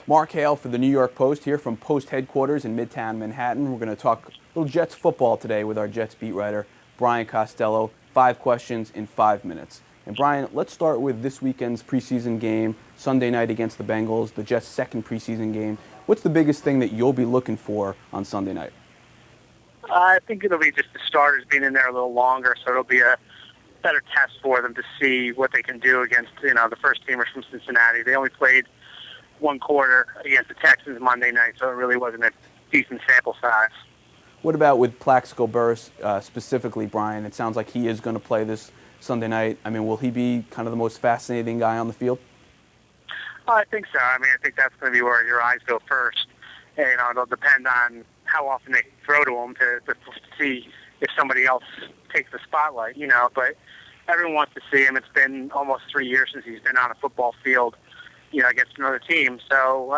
Mark Hale for the New York Post here from Post headquarters in Midtown Manhattan. We're going to talk a little Jets football today with our Jets beat writer, Brian Costello. 5 questions in 5 minutes. And Brian, let's start with this weekend's preseason game, Sunday night against the Bengals, the Jets' second preseason game. What's the biggest thing that you'll be looking for on Sunday night? I think it'll be just the starters being in there a little longer, so it'll be a better test for them to see what they can do against, the first teamers from Cincinnati. They only played one quarter against the Texans Monday night, so it really wasn't a decent sample size. What about with Plaxico Burress specifically, Brian? It sounds like he is going to play this Sunday night. I mean, will he be kind of the most fascinating guy on the field? I think so. I think that's going to be where your eyes go first. And, it'll depend on how often they throw to him to see if somebody else takes the spotlight, But everyone wants to see him. It's been almost 3 years since he's been on a football field, against another team. So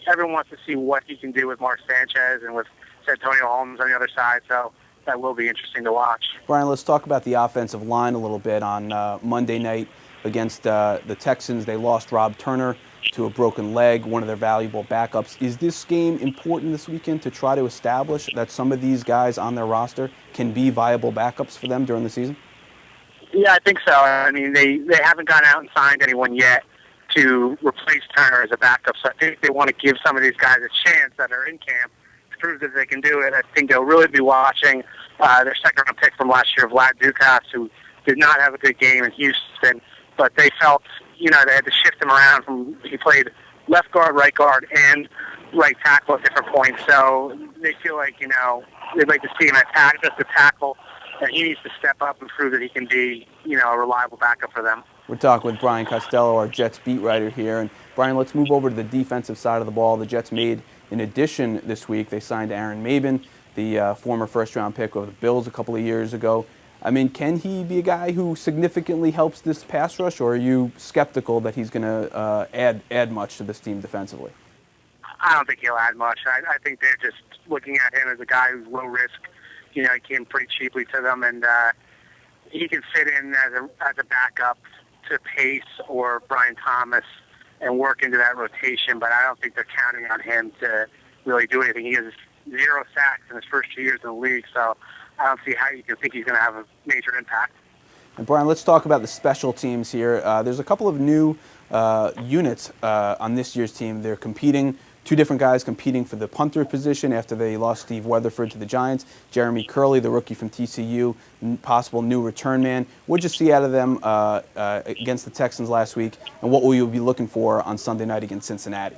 everyone wants to see what he can do with Mark Sanchez and with Antonio Holmes on the other side. So that will be interesting to watch. Brian, let's talk about the offensive line a little bit. On Monday night against the Texans, they lost Rob Turner to a broken leg, one of their valuable backups. Is this game important this weekend to try to establish that some of these guys on their roster can be viable backups for them during the season? Yeah, I think so. They haven't gone out and signed anyone yet to replace Turner as a backup. So I think they want to give some of these guys a chance that are in camp to prove that they can do it. I think they'll really be watching their second-round pick from last year, Vlad Dukas, who did not have a good game in Houston, but they felt, they had to shift him around. He played left guard, right guard, and right tackle at different points. So they feel like, they'd like to see him attack just a tackle, and he needs to step up and prove that he can be, a reliable backup for them. We're talking with Brian Costello, our Jets beat writer here. And Brian, let's move over to the defensive side of the ball. The Jets made an addition this week. They signed Aaron Maybin, the former first-round pick of the Bills a couple of years ago. Can he be a guy who significantly helps this pass rush, or are you skeptical that he's going to add much to this team defensively? I don't think he'll add much. I think they're just looking at him as a guy who's low risk. He came pretty cheaply to them, and he can fit in as a backup to Pace or Brian Thomas and work into that rotation, but I don't think they're counting on him to really do anything. He has 0 sacks in his first 2 years in the league, so I don't see how you can think he's going to have a major impact. And Brian, let's talk about the special teams here. There's a couple of new units on this year's team. They're competing. 2 different guys competing for the punter position after they lost Steve Weatherford to the Giants. Jeremy Curley, the rookie from TCU, possible new return man. What did you see out of them against the Texans last week, and what will you be looking for on Sunday night against Cincinnati?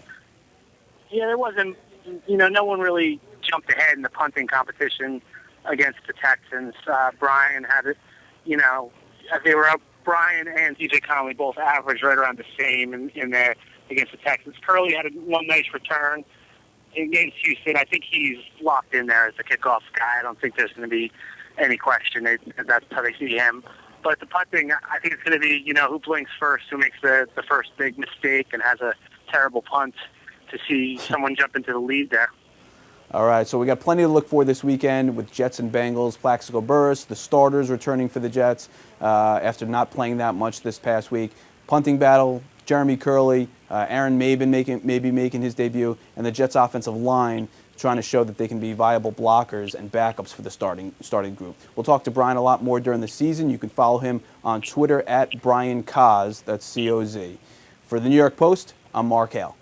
Yeah, there wasn't, no one really jumped ahead in the punting competition against the Texans. Brian had it, they were up. Brian and TJ Conley both averaged right around the same in there against the Texans. Curley had one nice return against Houston. I think he's locked in there as the kickoff guy. I don't think there's going to be any question. That's how they see him. But the punting, I think it's going to be, who blinks first, who makes the first big mistake and has a terrible punt to see someone jump into the lead there. All right, so we got plenty to look for this weekend with Jets and Bengals. Plaxico Burress, the starters returning for the Jets after not playing that much this past week. Punting battle, Jeremy Curley, Aaron Maybin maybe making his debut, and the Jets' offensive line trying to show that they can be viable blockers and backups for the starting group. We'll talk to Brian a lot more during the season. You can follow him on Twitter at Brian Coz, that's C-O-Z. For the New York Post, I'm Mark Hale.